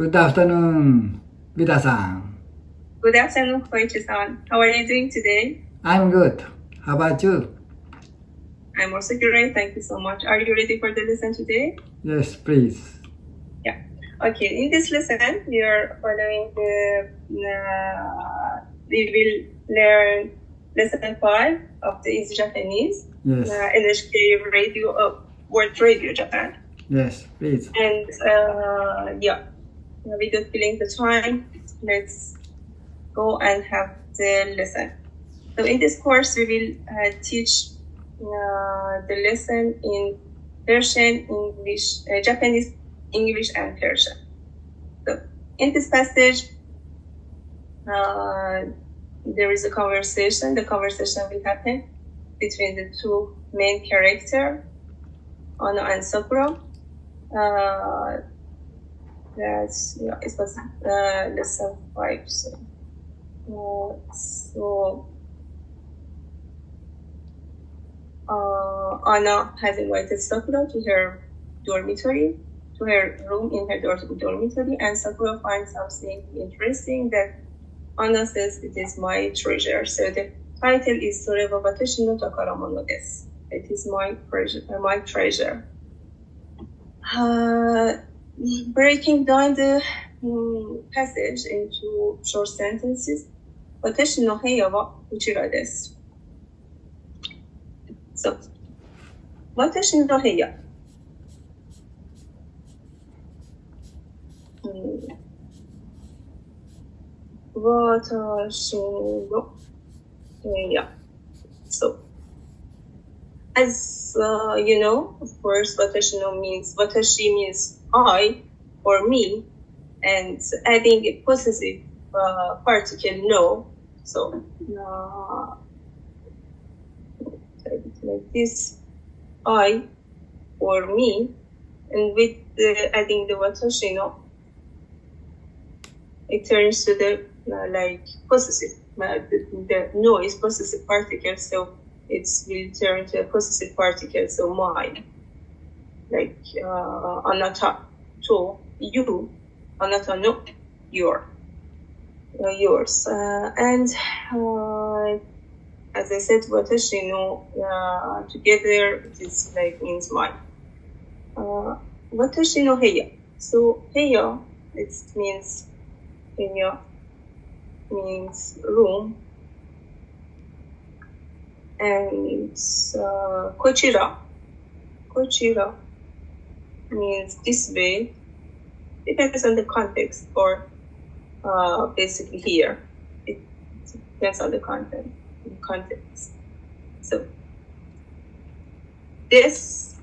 Good afternoon, Vida San. Good afternoon, Koichi-san. How are you doing today? I'm good. How about you? I'm also great. Thank you so much. Are you ready for the lesson today? Yes, please. Yeah. Okay. In this lesson, we are following we will learn lesson 5 of the Easy Japanese. Yes. NHK Radio, World Radio Japan. Yes, please. And without killing the time, let's go and have the lesson. So in this course, we will teach the lesson in Persian, English, Japanese, English, and Persian. So in this passage, there is a conversation. The conversation will happen between the two main characters, Anna and Sakura. It was lesson 5. So Anna has invited Sakura to her dormitory, to her room in her dormitory, and Sakura finds something interesting that Anna says it is my treasure. So the title is Sorewa watashi no takaramono desu. It is my treasure. Breaking down the passage into short sentences, watashi no heya wa uchira desu. So, watashi no heya. Watashi no heya. So, as you know, of course, watashi means I or me, and adding a possessive particle no. So, like this, I or me, and with adding the watashi no, it turns to the like possessive. The no is possessive particle, so it will turn to a possessive particle. So my, like anata to you, anata no yours, and as I said, watashi no together it is like means mine. Watashi no heya. So heya means room, and kochira means this way. Depends on the context, or basically here it depends on the context. So this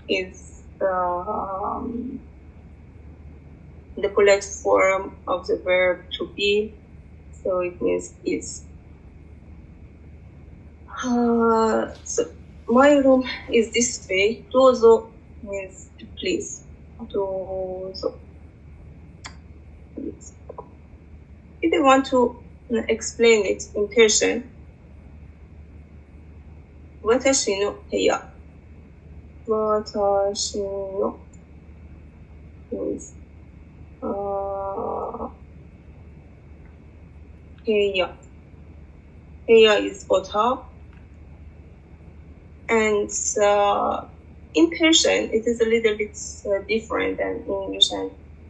is the polite form of the verb to be, so it means is. So my room is this way. Dozo means please. Dozo. If you want to explain it in Persian, watashi no heya. Watashi no means heya. Heya is otap. And in Persian, it is a little bit different than English, and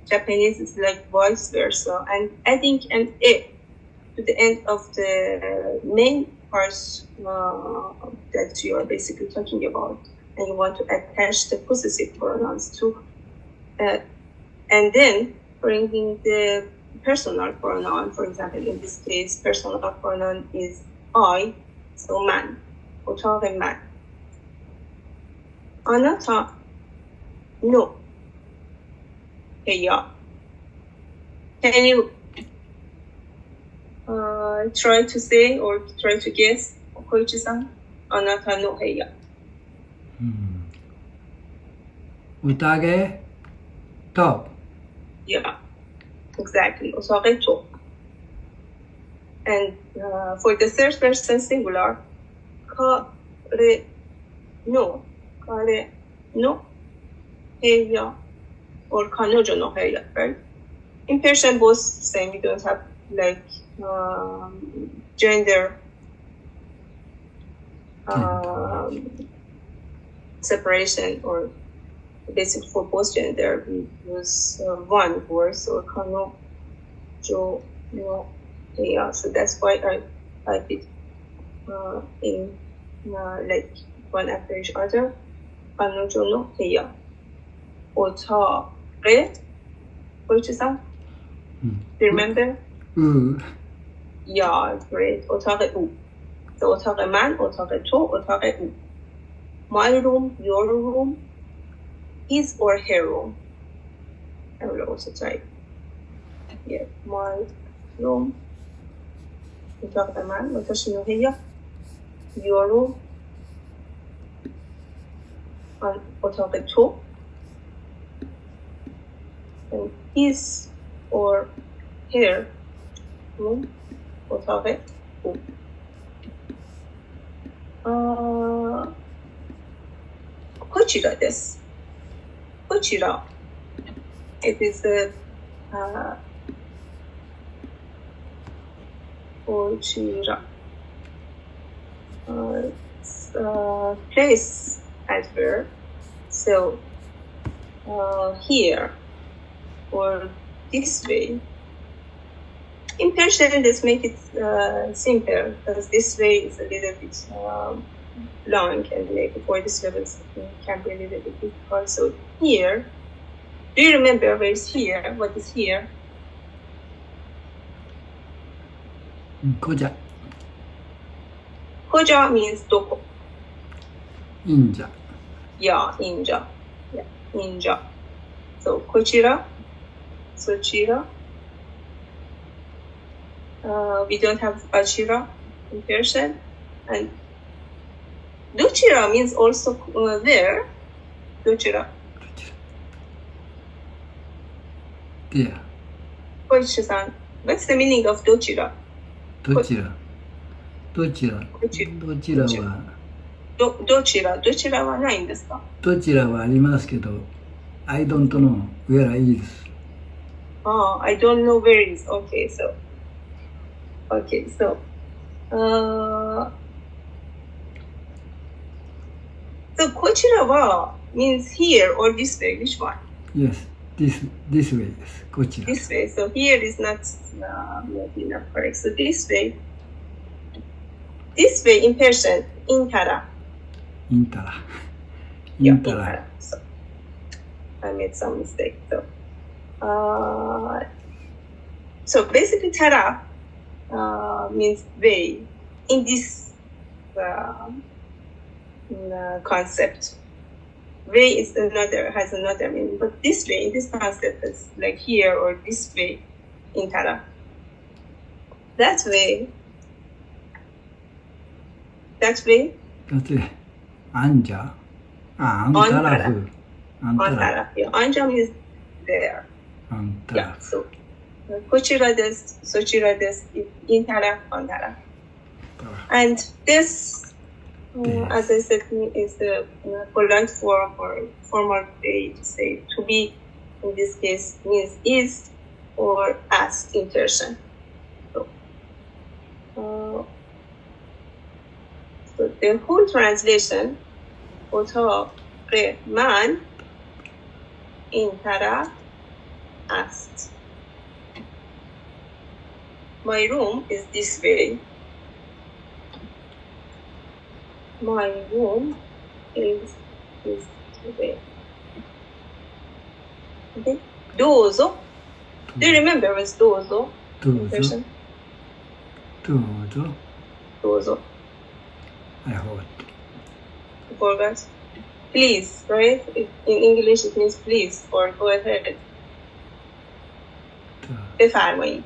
Japanese is like vice versa. And adding an e to the end of the main parts that you are basically talking about, and you want to attach the possessive pronouns to, and then bringing the personal pronoun. For example, in this case, personal pronoun is I, so man, otake man. Anata no heya. Can you try to say or try to guess, Koichi-san? Anata no heya. Utage to. Yeah, exactly. Otake to. And for the third person singular, kare no heya or kanojo no heya, right? In Persian, both same. We don't have like gender separation or basic for both gender. We use one word, so kano, jo, no, yeah. So that's why I did in like one after each other. Kano, jo, no, yeah. Ota, re, Koichi-san. Do you remember? Yeah, great. Otare u. So otare man, otare to, otare u. My room, your room, his or her room. I will also try. Yeah, my room. Otare man, watashi no heya. Your room. And otare to. And his or her room. Otare u. Kochira desu. Kochira. It is a kochira. Place adverb. So here or this way. In Persian, let's make it simple because this way is a little bit long and maybe for this level it can be a little bit difficult. So here, do you remember where is here? What is here? Koja. Koja means doko. Inja. Yeah, inja. Yeah, inja. So kochira, sochira. We don't have achira in Persian. And dochira means also where. Dochira. There. Koichi-san, what's the meaning of dochira? どちらどちらどちらはどちらはないんですか？どちらはありますけど I don't know where is. I don't know where is. Okay, so so こちらは means here or this way. Which one? Yes, this way です。こちら。This way. So here is not maybe not correct. So this way in Persian, intara. Intara. Yeah, intara. So I made some mistake. So basically, tara means way in this concept. Way is has another meaning, but this way in this concept is like here or this way in Tara. That way. That way. Anja. Antara. Antara. Yeah, anja means there. Antara. Yeah. So, kochira desu, sochira desu, intara, antara. And this. As I said, is the polite form or formal way to say to be. In this case, means is or as in Persian. So the whole translation, man in Tara asked. My room is this way. My room is this way. Okay. Dozo. Do you remember what's dozo? Dozo. Dozo. I forgot. You forgot? Please, right? In English it means please or go ahead. بفرمایید.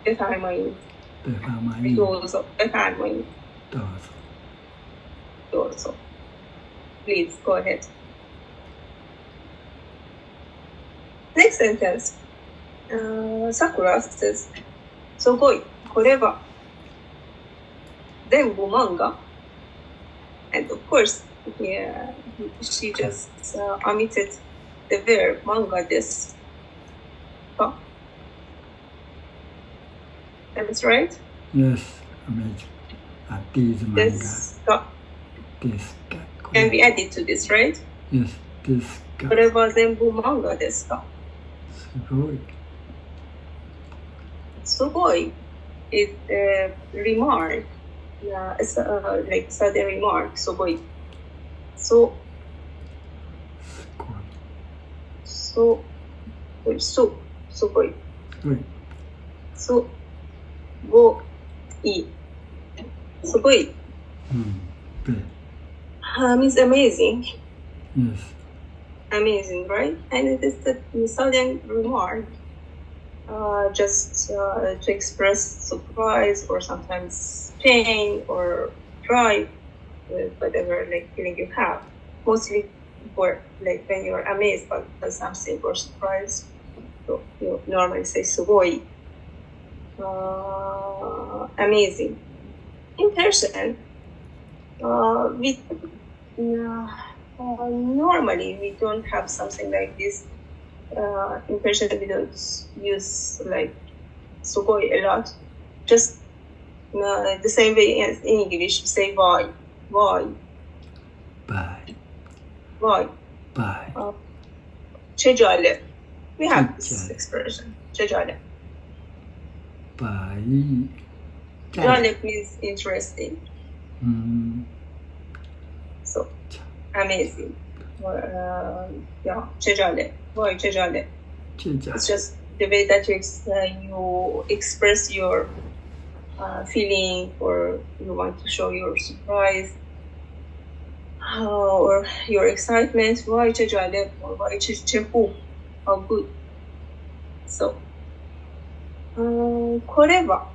بفرمایید. دوزو. بفرمایید. دوزو. Please go ahead. Next sentence. Sakura says, すごい。これは全部漫画 and of course Yeah, she just omitted the verb manga desu ka. That's right? Yes, amazing. This manga. Desu ka This can be added to this, right? Yes, this これは全部漫画ですか？すごい。すごい is a remark. Yeah, it's like sudden remark. すごい。そう。すごい。すごい。すごい。すごい。すごい。Means amazing. Yes. Amazing, right? And it is a sudden remark, just to express surprise or sometimes pain or pride, whatever like feeling you have. Mostly for like when you are amazed by something or surprised, so you normally say すごい. Amazing. In person, normally we don't have something like this. In person we don't use like すごい a lot. Just the same way as in English, say why. Bye. Çecale. We have this expression. Çecale. Bye. Çecale means interesting. So amazing. Yeah, çecale. Why çecale? It's just the way that you express your feeling, or you want to show your surprise or your excitement. Why çecale? Or why çeçefu? How good. So, これは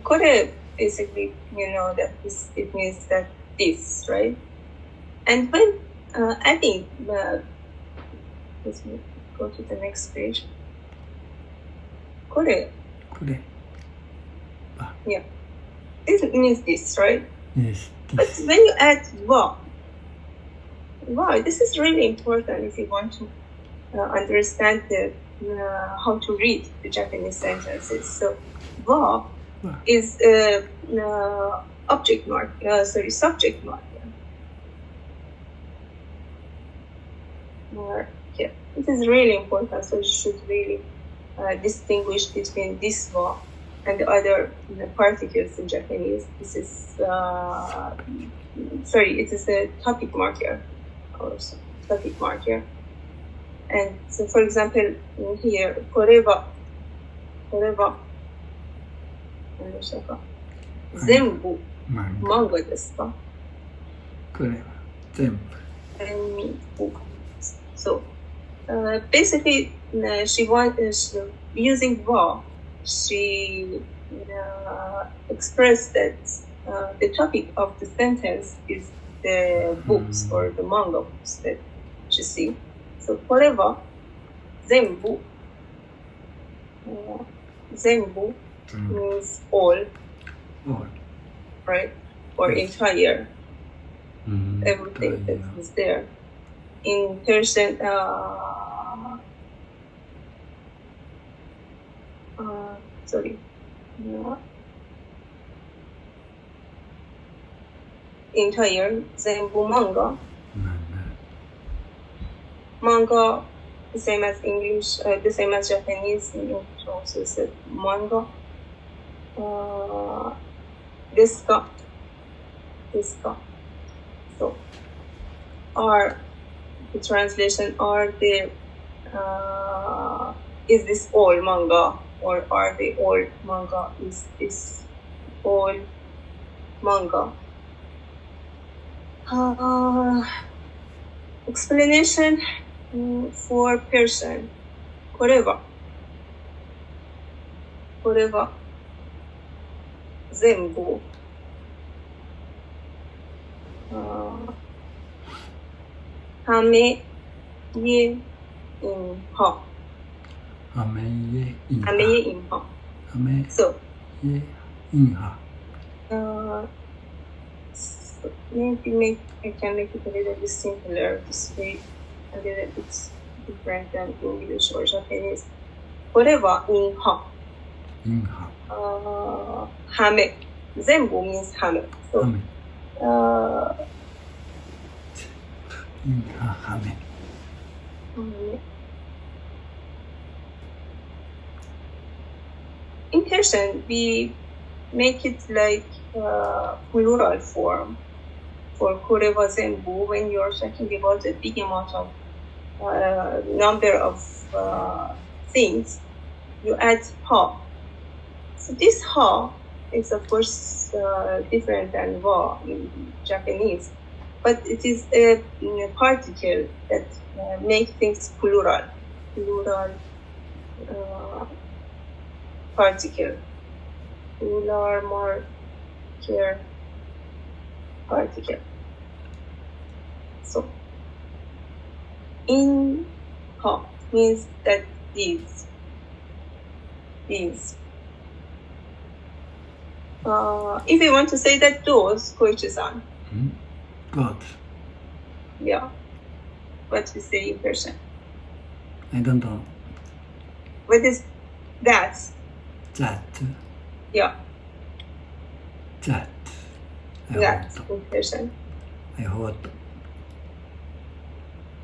これ basically, you know, that this, it means that this, right? And when adding, let's go to the next page. これ Yeah. This means this, right? Yes. But when you add wa, this is really important if you want to understand how to read the Japanese sentences. So, wa is subject marker. Yeah, it is really important. So you should really distinguish between this wa and the other particles in Japanese. This is it is a topic marker, also topic marker. And so, for example, here, これは何でしたか？全部漫画ですか？これは全部。So, basically, she wants using wa. She expressed that the topic of the sentence is the books or the manga books that you see. So, これは全部 means all, right? Or entire, everything that is there. In Persian, entire, 全部 manga. Manga, the same as English, the same as Japanese. In English also said manga. ですか? So, are the translation, are the is this all manga, or are they all manga? Is this all manga? Explanation for Persian. これは全部ために in ha. 雨家インハ Ameye in ha. 雨 So, 家インハ so maybe I can make it a little bit simpler, this way a little bit different than English or Japanese. これは in ha. インハ ハメ。全部 means ハメ。So, 雨 uh, インハ雨 in Persian, we make it like plural form for kureva zenbu when you're talking about a big amount of number of things. You add ha. So this ha is of course different than wa in Japanese, but it is a particle that makes things plural particle, plural marker particle. So in ha means that these. If you want to say that those, Koichi-san, God yeah, what we say in Persian. I don't know What is that? that Yeah, that that in Persian. I heard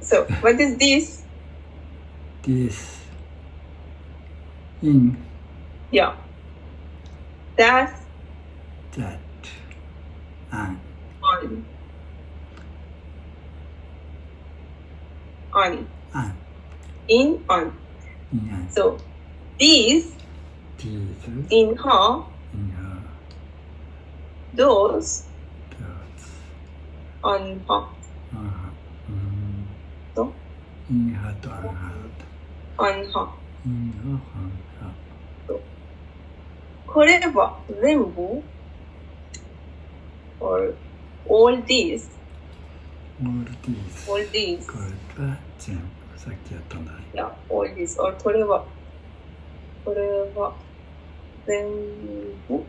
So what is this? this in Yeah, that that and on, and in on. in So these these in ha, in her those thoughts on ha. So in her to her on ha. in her hand これは全部 or all these all these all these これが全部さっきやったんだね yeah all these or これは全部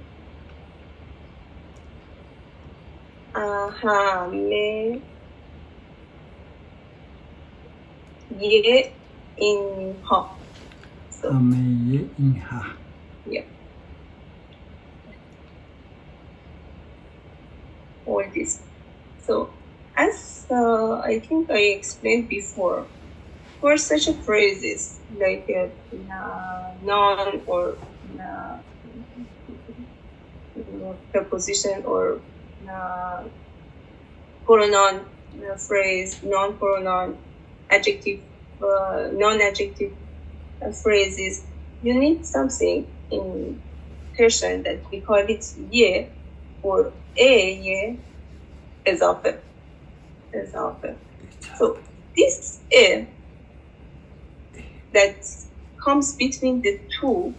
はめ家 in は so 雨家インハ yeah all this. So, as I think I explained before, for such a phrases like noun or preposition or pronoun phrase, non-pronoun, adjective, non-adjective phrases, you need something in Persian that we call it ye or ye ezafe. So this that comes between the two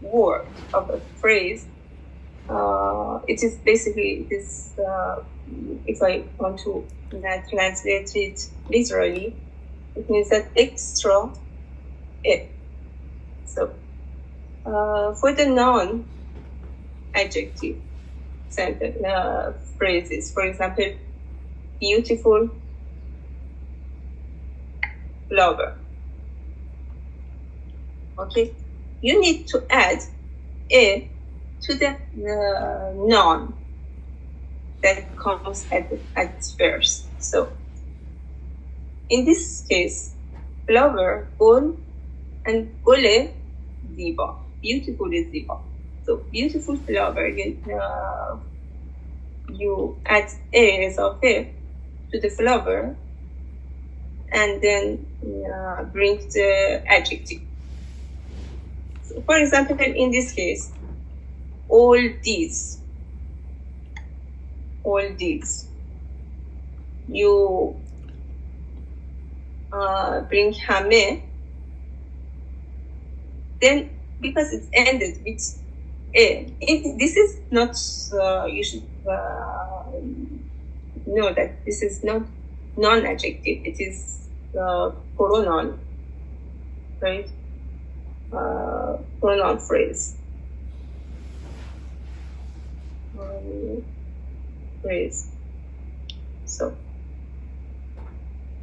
words of a phrase, it is basically this. If I want to translate it literally, it means that extra So for the non-adjective phrases, for example, beautiful flower. Okay, you need to add a to the noun that comes at first. So in this case, flower, gol, and gole, ziba. Beautiful is ziba. So beautiful flower, you add a as of a to the flower, and then bring the adjective. So for example, in this case, all these, you bring hame, then because it's ended with a, this is not, you should know that this is not non-adjective, it is pronoun. right? Pronoun phrase. Phrase. So,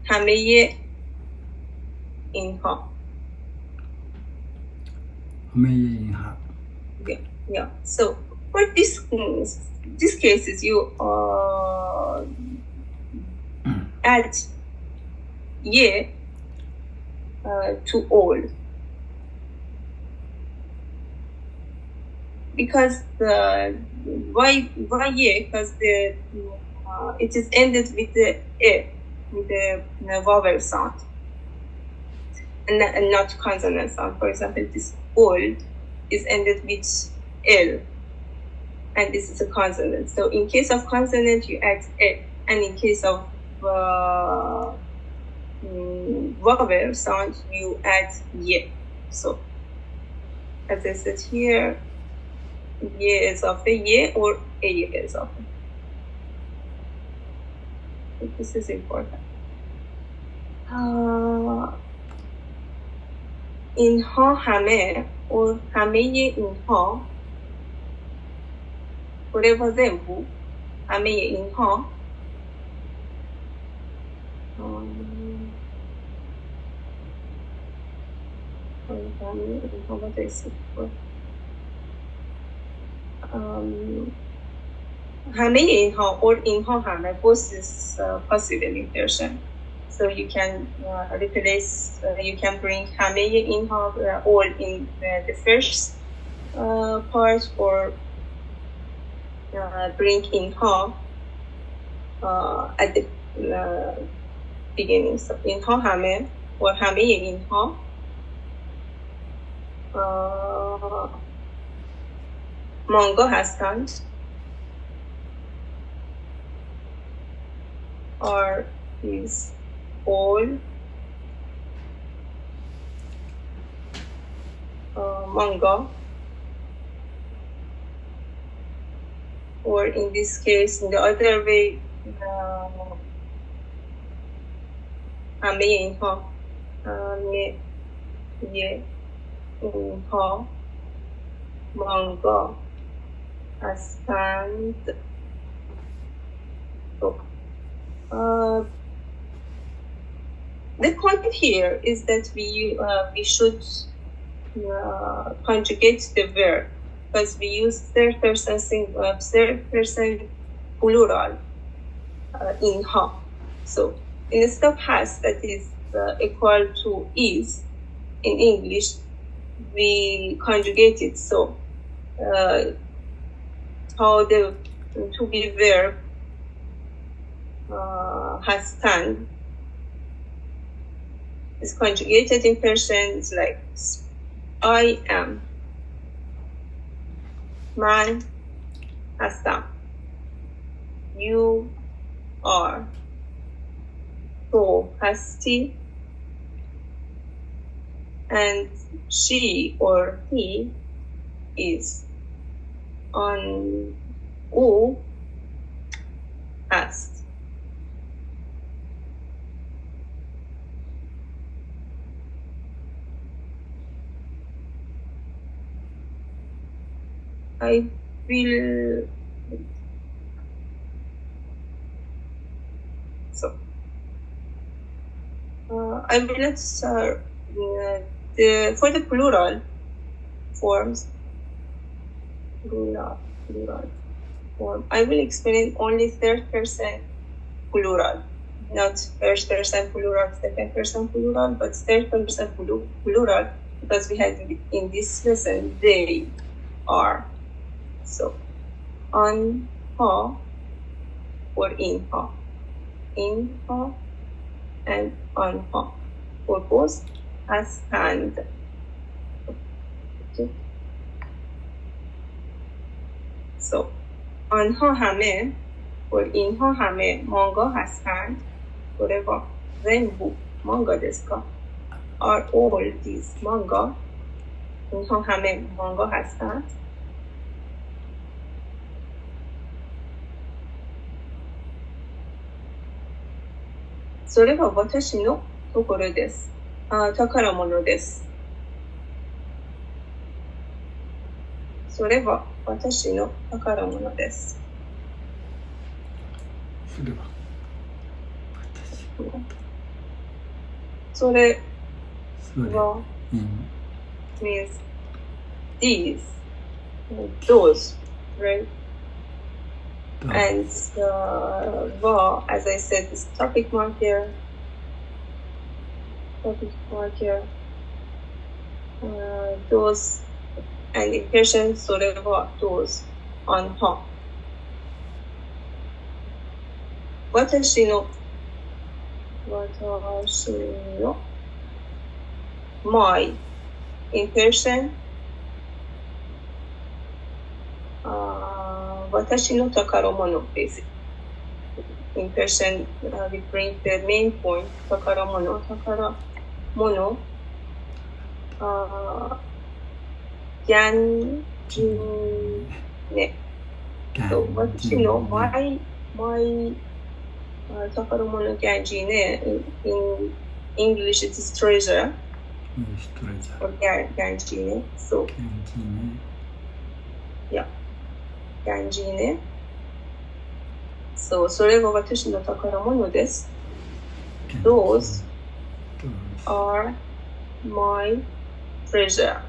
همه اینها. همه اینها. Yeah. So, for these cases, you add ye to all. Because why ye? Because it is ended with the e, with the vowel sound, and not consonant sound. For example, this old is ended with l, and this is a consonant. So in case of consonant, you add e, and in case of vowel sound, you add ye. So as I said here, ye اضافه ye or a اضافه. This is important. اینها همه or همه اینها whatever them who همه اینها what I said before. همه اینها or اینها همه both is possible in Persian. So you can replace, you can bring همه اینها all in the first part or bring اینها at the beginning. So اینها همه or همه اینها مانگا هستند or is all manga, or in this case, in the other way, همه اینها manga هستند. The point here is that we should conjugate the verb because we use third person plural inha. So instead of has that is equal to is in English, we conjugate it. So how the to be verb has stand is conjugated in Persian. It's like I am, man هستم, you are, تو هستی, and she or he is, on او هست. I will so I will not for the plural forms plural form I will explain only third person plural, not first person plural, second person plural, but third person plural because we had in this lesson they are. So, on ha or in ha, and on ha, for both as hand. Okay. So, on ha hame or in ha hame manga has hand, whatever. Then who manga desu ka? Are all these manga? In ha hame manga has hand. それは私のところです。宝物です。それは私の宝物です。それはそれそれはin means these, those, right? And va, as I said, is topic marker. Those, and in Persian, それは those, on ha. 私の my, in Persian, 私の宝物 basically. In Persian, we bring the main point, 宝物 genjine. So 私の my 宝物 genjine, in English it is treasure. Or genjine. So yeah, genjine. So それが私の宝物です。Those are my treasure.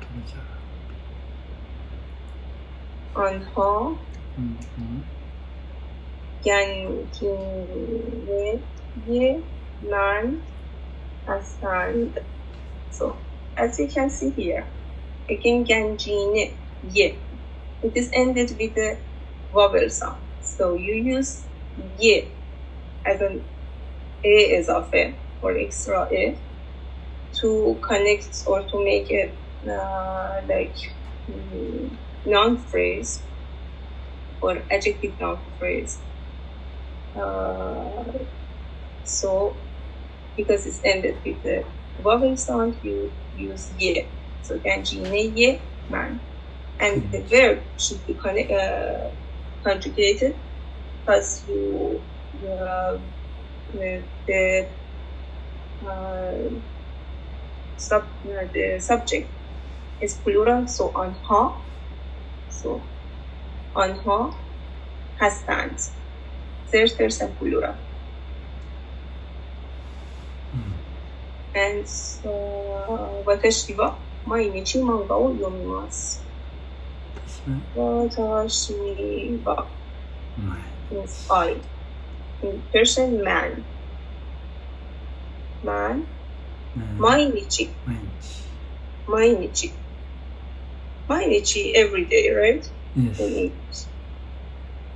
آنها گنجینه من هستند. So as you can see here, again گنجینه ye. It is ended with the vowel sound. So you use ye as an a ezafe or extra a to connect or to make it like noun phrase or adjective noun phrase. So because it's ended with the vowel sound, you use ye. So ganjine ye man, and the verb should be conjugated because the subject is plural, so آنها. So آنها هستند. Third person plural. And so 私は毎日漫画を読みます。私は means I. In Persian, man. Man. 毎日 every day, right? Yes. In English.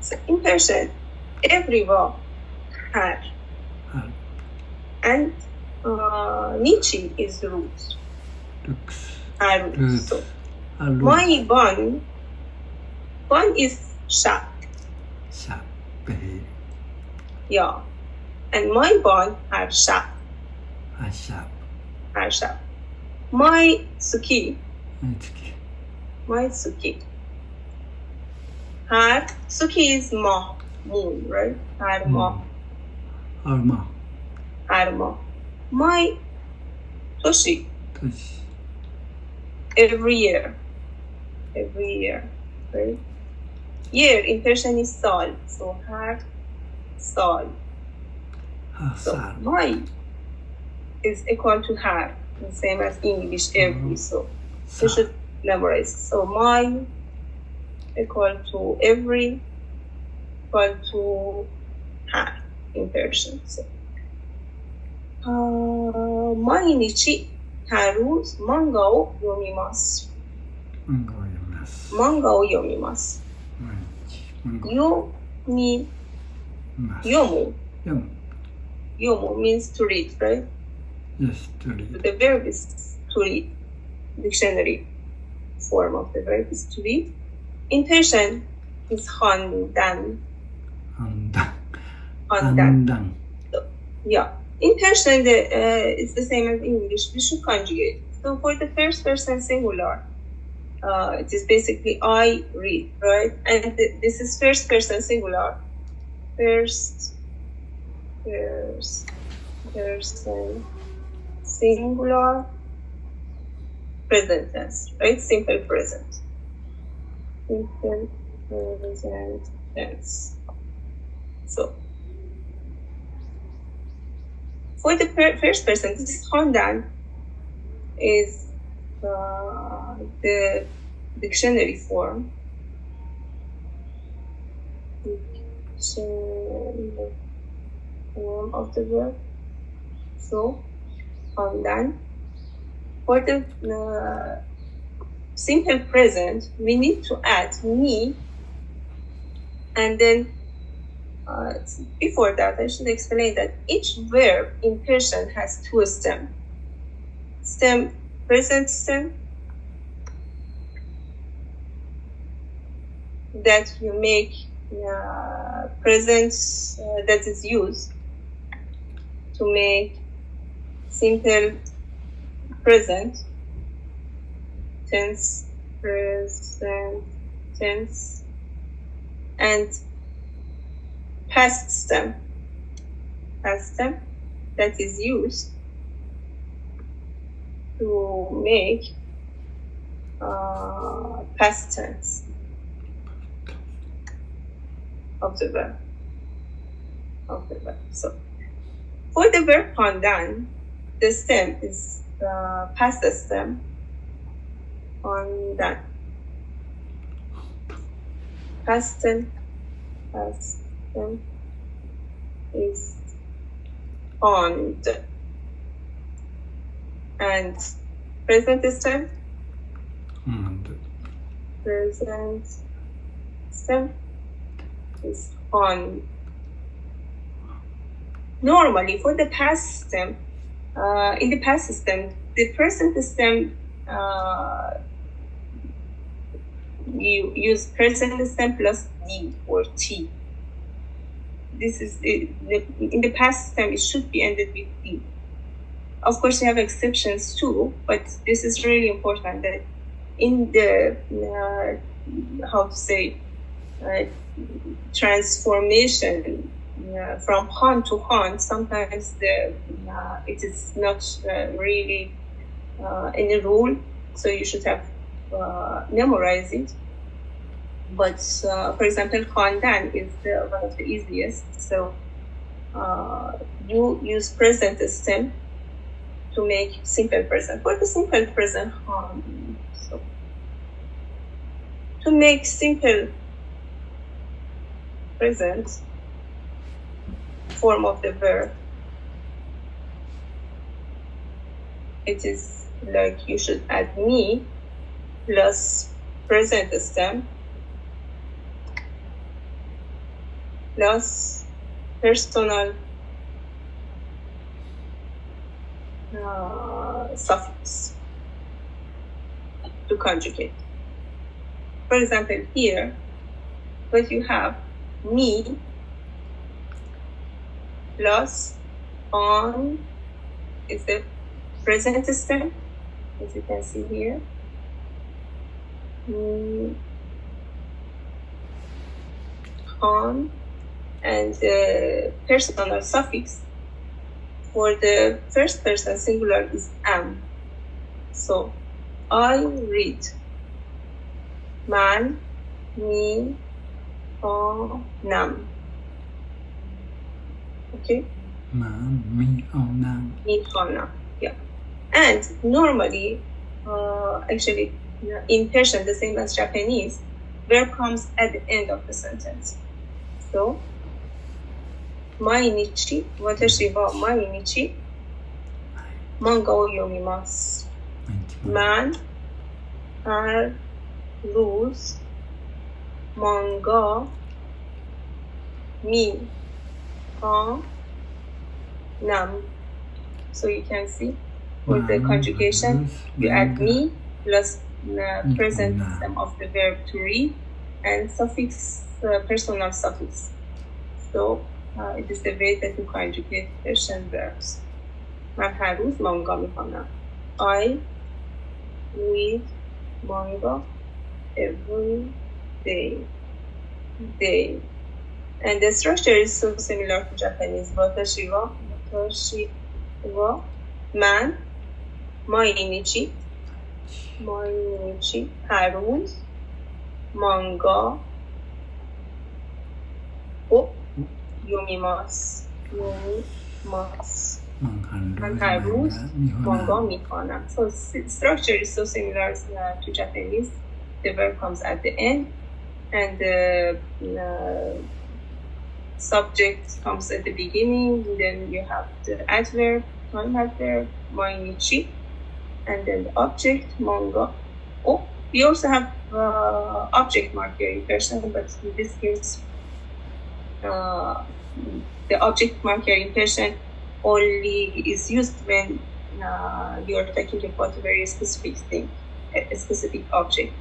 So in Persian, everyone har. And nichi is root. Roots. So my bun is shap. Yeah. And my bun are shap. My suki. Har suki is ma, moon, right? Har ma. My toshi. Every year, right? Year in Persian is sal, so har sal. So my is equal to har, the same as English every. So you should memorize. So my equal to every, equal to har in Persian. So 毎日 هر روز 漫画を読みます。読む means to read, right? Yes, to read. The verb is to read. Dictionary form of the verb is to read. In Persian, it's خواندن. So, yeah. In Persian, it's the same as English. We should conjugate. So for the first person singular, it is basically I read, right? And this is first person singular. First person singular present tense, right? Simple present. simple present tense. So, for the first person, this Hondan is the dictionary form. Dictionary form of the verb. So, Hondan. For the simple present, we need to add me, and then before that, I should explain that each verb in Persian has two stems. Stem, present stem, that you make present that is used to make simple present tense, present tense, and past stem that is used to make past tense of the verb. So, for the verb Hondan, the stem is past stem Hondan. Past stem is on, and present stem present stem is on. Normally, for the past stem, in the past stem, the present stem you use present stem plus D or T. This is in the past stem, it should be ended with D. Of course, you have exceptions too, but this is really important that in the transformation from Han to Han, sometimes it is not really any rule, so you should have memorize it. But for example, Hondan is one of the easiest. So you use present stem to make simple present. For the simple present, so to make simple present form of the verb, it is like you should add me plus present stem plus personal suffix to conjugate. For example, here, what you have, me plus on is the present stem, as you can see here. On, and the personal suffix for the first person singular is am. So I read. Man, me, nam. Okay? Man, me, nam. Me, nam. Yeah. And normally, actually, in Persian, the same as Japanese, verb comes at the end of the sentence. So, 毎日、私は毎日漫画を読みます。Man, I read manga, me, nam. So you can see with the conjugation, you add me plus the present stem of the verb to read and suffix, personal suffix. So it is the way that you conjugate Persian verbs. من هر روز مانگا میخوانم. I read manga every day. And the structure is so similar to Japanese. Watashi wa man, 毎日 هر روز 漫画を読みます。漫画 harus Mihona. mihana. So structure is so similar to Japanese. The verb comes at the end, and the subject comes at the beginning. Then you have the adverb, time adverb, mainichi, and then the object, manga. Oh, we also have object marker in person, but in this case, the object marker in person only is used when you are talking about a very specific thing, a specific object.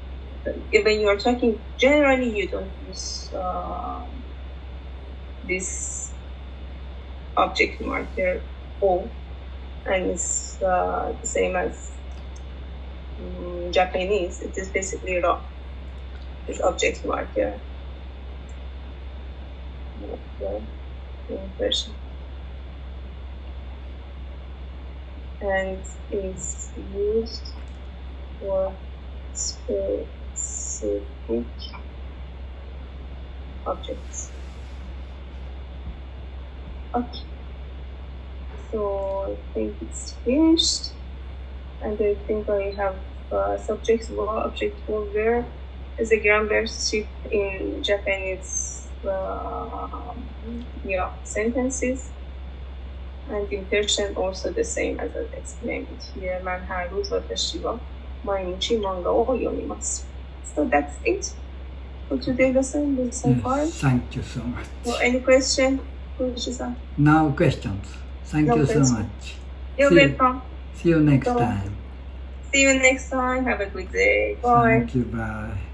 But when you are talking generally, you don't use this object marker O, and it's the same as Japanese. It is basically raw. This object marker. In person. And is used for specific objects. Okay, so I think it's finished, and I think I have subjects, verb, object, verb, verb. As a grammar sheet in Japanese, sentences. And in Persian also the same as I explained here. من هر روز私は毎日漫画を読みます。So that's it for today's lesson. Lesson 5. Thank you so much. So any question? Fujisan? No questions. Thank No you so question. much. You're welcome. See you next So, time. See you next time. Have a good day. Bye. Thank you. Bye.